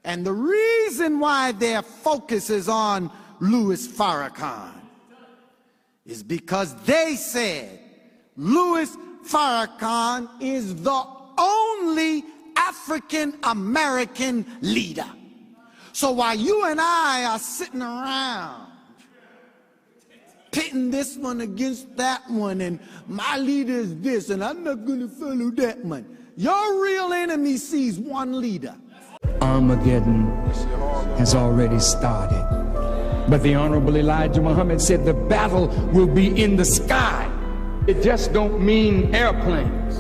And the reason why their focus is on Louis Farrakhan is because they said Louis Farrakhan is the only African American leader. So while you and I are sitting around pitting this one against that one, and my leader is this, and I'm not going to follow that one, your real enemy sees one leader. Armageddon has already started. But the Honorable Elijah Muhammad said the battle will be in the sky. It just don't mean airplanes.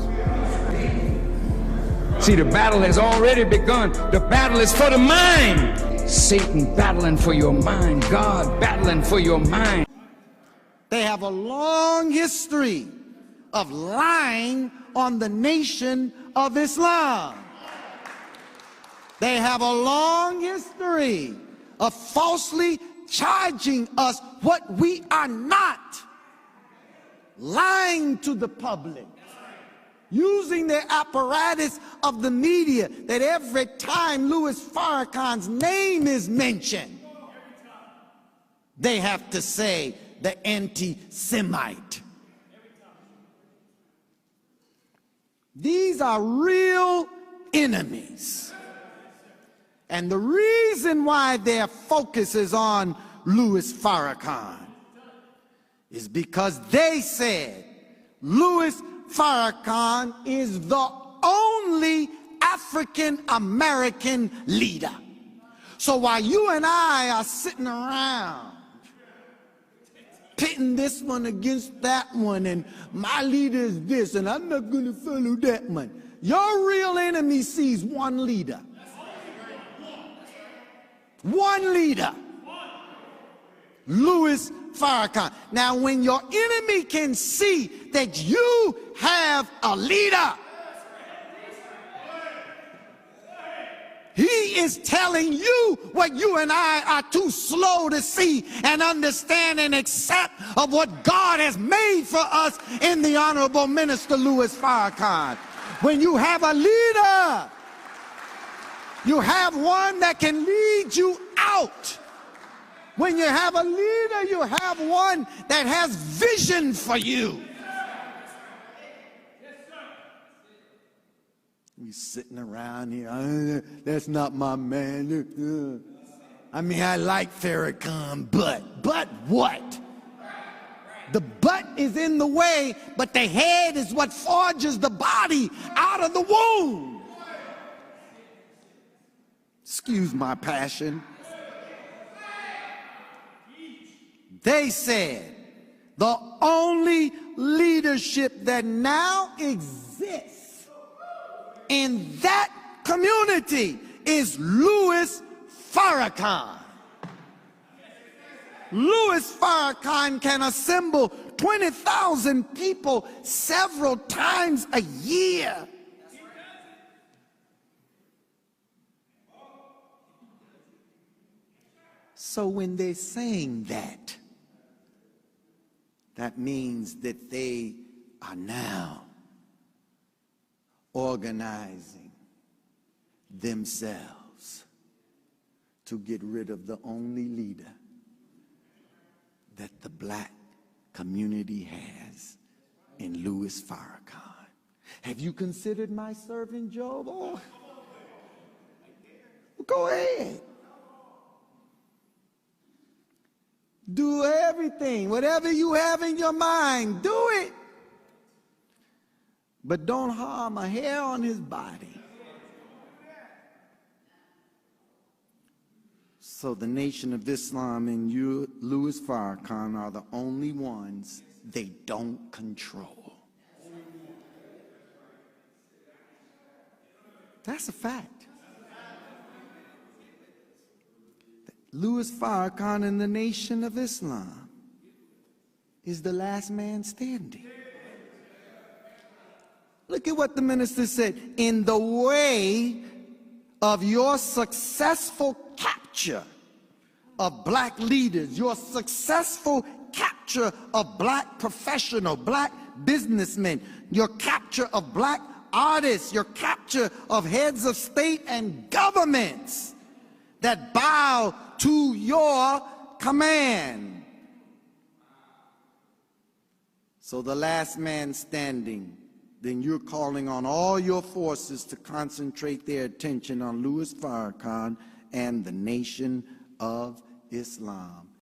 See, the battle has already begun. The battle is for the mind. Satan battling for your mind. God battling for your mind. They have a long history of lying on the nation of Islam. They have a long history of falsely charging us what we are not, lying to the public, using the apparatus of the media that every time Louis Farrakhan's name is mentioned, they have to say the anti-Semite. These are real enemies. And the reason why their focus is on Louis Farrakhan is because they said Louis Farrakhan is the only African American leader. So while you and I are sitting around pitting this one against that one, and my leader is this, and I'm not going to follow that one, your real enemy sees one leader. One leader, Louis Farrakhan. Now, when your enemy can see that you have a leader, he is telling you what you and I are too slow to see and understand and accept of what God has made for us in the Honorable Minister Louis Farrakhan. When you have a leader, you have one that can lead you out. When you have a leader, you have one that has vision for you. We sitting around here, that's not my man. I mean, I like Farrakhan, but what? The butt is in the way, but the head is what forges the body out of the womb. Excuse my passion. They said the only leadership that now exists in that community is Louis Farrakhan. Louis Farrakhan can assemble 20,000 people several times a year. So when they're saying that, that means that they are now organizing themselves to get rid of the only leader that the black community has in Louis Farrakhan. Have you considered my servant Job? Oh, go ahead. Do everything, whatever you have in your mind, do it. But don't harm a hair on his body. So the Nation of Islam and you, Louis Farrakhan, are the only ones they don't control. That's a fact. Louis Farrakhan and the Nation of Islam is the last man standing. Look at what the minister said. In the way of your successful capture of black leaders, your successful capture of black professional, black businessmen, your capture of black artists, your capture of heads of state and governments, that bow to your command. So the last man standing, then you're calling on all your forces to concentrate their attention on Louis Farrakhan and the Nation of Islam.